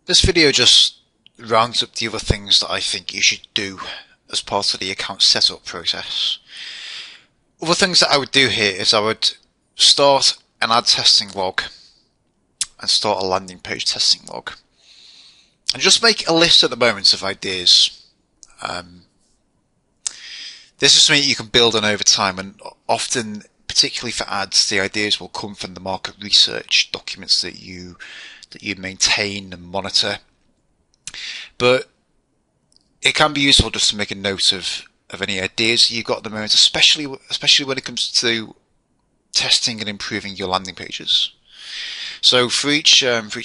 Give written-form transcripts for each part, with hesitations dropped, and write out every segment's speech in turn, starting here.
This video just rounds up the other things that I think you should do as part of the account setup process. Other things that I would do here is I would start an ad testing log and start a landing page testing log. And just make a list at the moment of ideas. This is something you can build on over time, and often, particularly for ads, the ideas will come from the market research documents that you maintain and monitor. But it can be useful just to make a note of any ideas you've got at the moment, especially when it comes to testing and improving your landing pages. So for each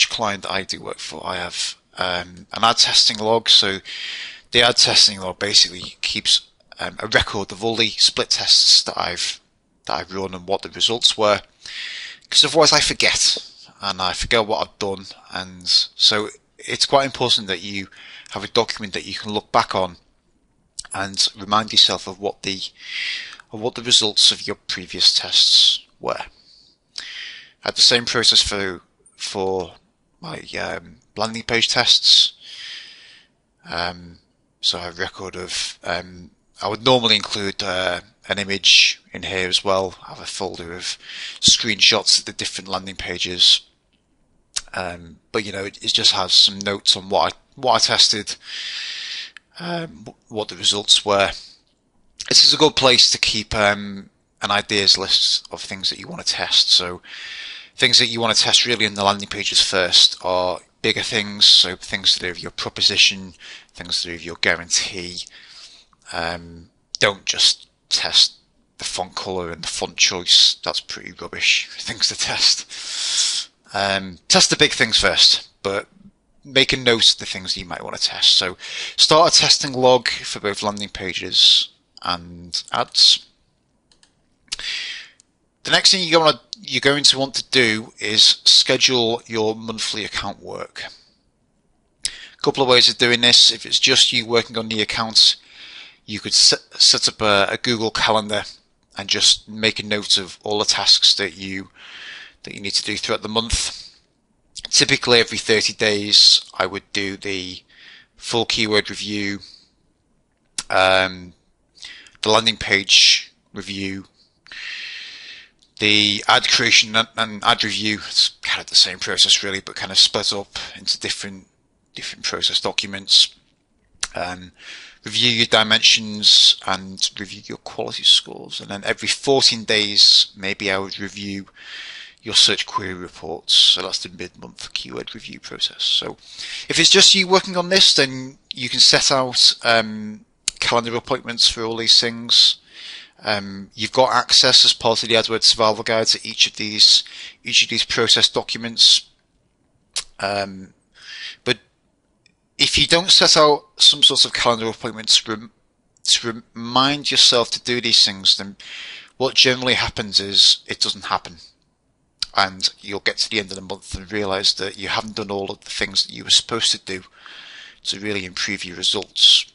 client that I do work for, I have an ad testing log. So the ad testing log basically keeps a record of all the split tests that I've run and what the results were, because otherwise I forget what I've done. And so it's quite important that you have a document that you can look back on and remind yourself of what the results of your previous tests were. I had the same process for my landing page tests. So I have a record of I would normally include an image in here as well. I have a folder of screenshots of the different landing pages. But it just has some notes on what I tested, what the results were. This is a good place to keep an ideas list of things that you want to test. So things that you want to test really in the landing pages first are bigger things, so things to do with your proposition, things to do with your guarantee. Don't just test the font color and the font choice. That's pretty rubbish things to test. Test the big things first, but make a note of the things that you might want to test. So start a testing log for both landing pages and ads. The next thing you're going to want to do is schedule your monthly account work. A couple of ways of doing this. If it's just you working on the account, you could set up a Google Calendar and just make a note of all the tasks that you need to do throughout the month. Typically every 30 days I would do the full keyword review, the landing page review, the ad creation and ad review. It's kind of the same process really, but kind of split up into different process documents. Review your dimensions and review your quality scores. And then every 14 days, maybe I would review your search query reports. So that's the mid-month keyword review process. So if it's just you working on this, then you can set out calendar appointments for all these things. You've got access as part of the AdWords Survival Guide to each of these process documents. But if you don't set out some sort of calendar appointments to remind yourself to do these things, then what generally happens is it doesn't happen. And you'll get to the end of the month and realize that you haven't done all of the things that you were supposed to do to really improve your results.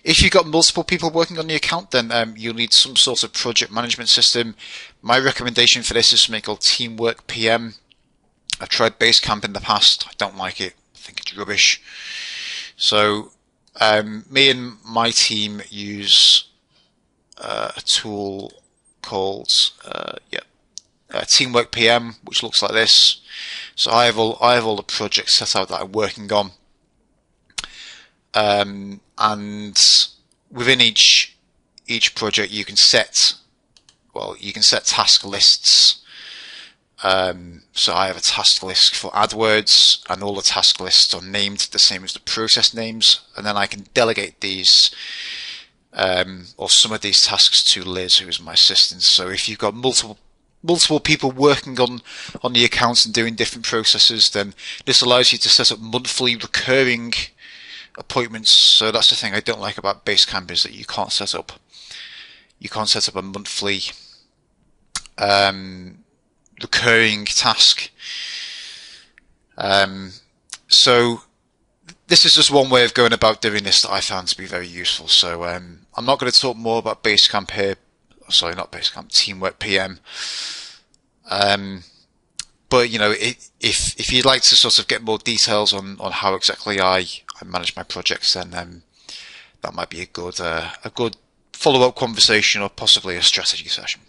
If you've got multiple people working on the account, then you'll need some sort of project management system. My recommendation for this is something called Teamwork PM. I've tried Basecamp in the past. I don't like it. I think it's rubbish. So me and my team use a tool called Teamwork PM, which looks like this. So I have all the projects set out that I'm working on, and within each project you can set task lists. So I have a task list for AdWords, and all the task lists are named the same as the process names, and then I can delegate these or some of these tasks to Liz, who is my assistant. So if you've got multiple people working on the accounts and doing different processes, then this allows you to set up monthly recurring appointments. So that's the thing I don't like about Basecamp, is that you can't set up a monthly recurring task. So this is just one way of going about doing this that I found to be very useful. So I'm not going to talk more about Basecamp here. Sorry, not Basecamp, Teamwork PM. But if you'd like to sort of get more details on how exactly I manage my projects, then that might be a good follow up conversation or possibly a strategy session.